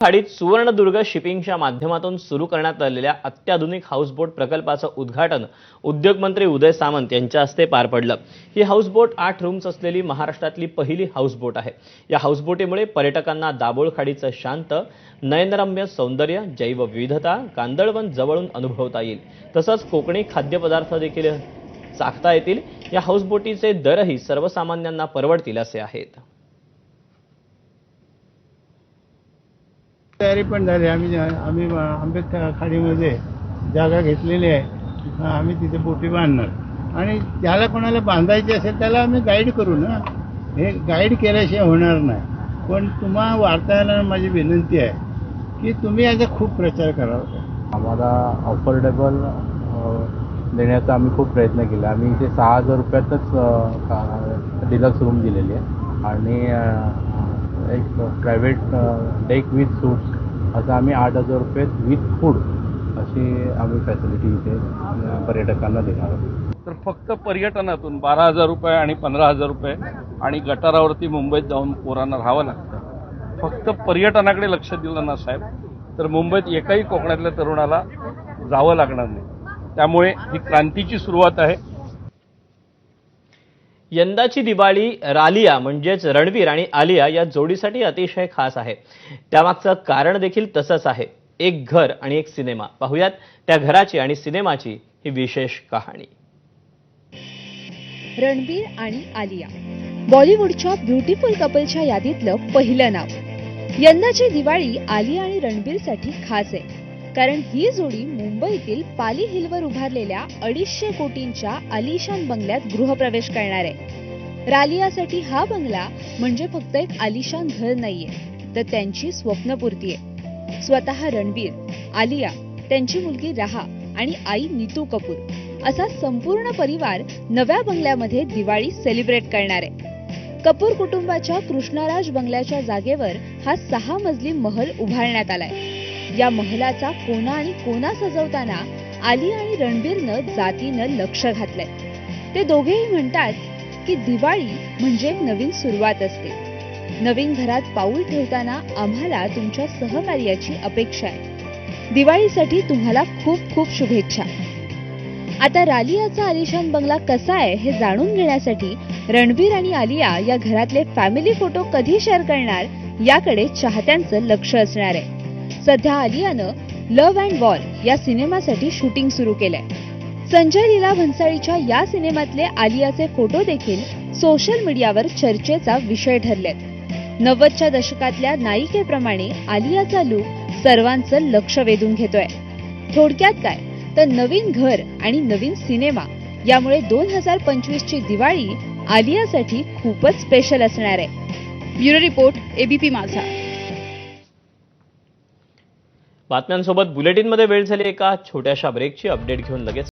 खाडीत सुवर्णदुर्ग शिपिंगच्या माध्यमातून सुरू करण्यात आलेल्या अत्याधुनिक हाऊसबोट प्रकल्पाचं उद्घाटन उद्योगमंत्री उदय सामंत यांच्या हस्ते पार पडलं। ही हाऊसबोट 8 रूम्स असलेली महाराष्ट्रातली पहिली हाऊसबोट आहे। या हाऊसबोटीमुळे पर्यटकांना दाभोळ खाडीचं शांत नयनरम्य सौंदर्य, जैवविविधता, कांदळवन जवळून अनुभवता येईल। तसंच कोकणी खाद्यपदार्थ देखील चाखता येतील। या हाऊसबोटीचे दरही सर्वसामान्यांना परवडतील असे आहेत। तयारी पण झाली। आम्ही आंबेडकर खाडीमध्ये जागा घेतलेली आहे। आम्ही तिथे बोटी बांधणार आणि ज्याला कोणाला बांधायची असेल त्याला आम्ही गाईड करू ना। हे गाईड केल्याशिवाय होणार नाही। पण तुम्हा वार्ताहरांना माझी विनंती आहे की तुम्ही याचा खूप प्रचार करावा। आम्हाला अफोर्डेबल देण्याचा आम्ही खूप प्रयत्न केला। आम्ही इथे 6000 रुपयातच डिलक्स रूम दिलेली आहे आणि एक प्रायव्हेट डेक विथ सूट्स असं आम्ही 8000 रुपये विथ फूड अशी आम्ही फॅसिलिटी इथे पर्यटकांना देणार आहोत। तर फक्त पर्यटनातून 12,000 रुपये आणि 15,000 रुपये आणि गटारावरती मुंबईत जाऊन पोरांना राहावं लागतं। फक्त पर्यटनाकडे लक्ष दिलं ना साहेब तर मुंबईत एकाही कोकणातल्या तरुणाला जावं लागणार नाही। त्यामुळे ही क्रांतीची सुरुवात आहे। यंदाची दिवाळी रालिया म्हणजेच रणवीर आणि आलिया या जोडीसाठी अतिशय खास आहे। त्यामागचं कारण देखील तसंच आहे। एक घर आणि एक सिनेमा। पाहूयात त्या घराची आणि सिनेमाची ही विशेष कहाणी। रणवीर आणि आलिया बॉलिवूडच्या ब्युटिफुल कपलच्या यादीतलं पहिलं नाव। यंदाची दिवाळी आलिया आणि रणवीरसाठी खास आहे, कारण ही जोडी मुंबईतील पाली हिलवर उभारलेल्या 250 कोटींच्या आलिशान बंगल्यात गृहप्रवेश करणार आहे। रालियासाठी हा बंगला म्हणजे फक्त एक आलिशान घर नाहीये, तर त्यांची स्वप्नपूर्ती आहे। स्वतः रणवीर, आलिया, त्यांची मुलगी राहा आणि आई नीतू कपूर असा संपूर्ण परिवार नव्या बंगल्यामध्ये दिवाळी सेलिब्रेट करणार आहे। कपूर कुटुंबाच्या कृष्णाराज बंगल्याच्या जागेवर हा 6 मजली महल उभारण्यात आलाय। या महलाचा कोना आणि कोना सजवताना आलिया आणि रणवीरनं जातीनं लक्ष घातलंय। ते दोघेही म्हणतात की दिवाळी म्हणजे एक नवीन सुरुवात असते। नवीन घरात पाऊल ठेवताना आम्हाला तुमच्या सहकार्याची अपेक्षा आहे। दिवाळीसाठी तुम्हाला खूप खूप शुभेच्छा। आता रालियाचा आलिशान बंगला कसा आहे हे जाणून घेण्यासाठी रणवीर आणि आलिया या घरातले फॅमिली फोटो कधी शेअर करणार याकडे चाहत्यांचं लक्ष असणार आहे। सध्या आलियानं लव्ह अँड वॉर या सिनेमासाठी शूटिंग सुरू केलंय। संजय लीला भन्साळीच्या या सिनेमातले आलियाचे फोटो देखील सोशल मीडियावर चर्चेचा विषय ठरलेत। 90च्या दशकातल्या नायिकेप्रमाणे आलियाचा लुक सर्वांचं लक्ष वेधून घेतोय। थोडक्यात काय तर नवीन घर आणि नवीन सिनेमा यामुळे 2025 ची दिवाळी आलियासाठी खूपच स्पेशल असणार आहे। ब्युरो रिपोर्ट, एबीपी माझा। बातम्यांसोबत बुलेटिनमध्ये वेळ झाली एका छोट्याशा ब्रेकची। अपडेट घेऊन लगेच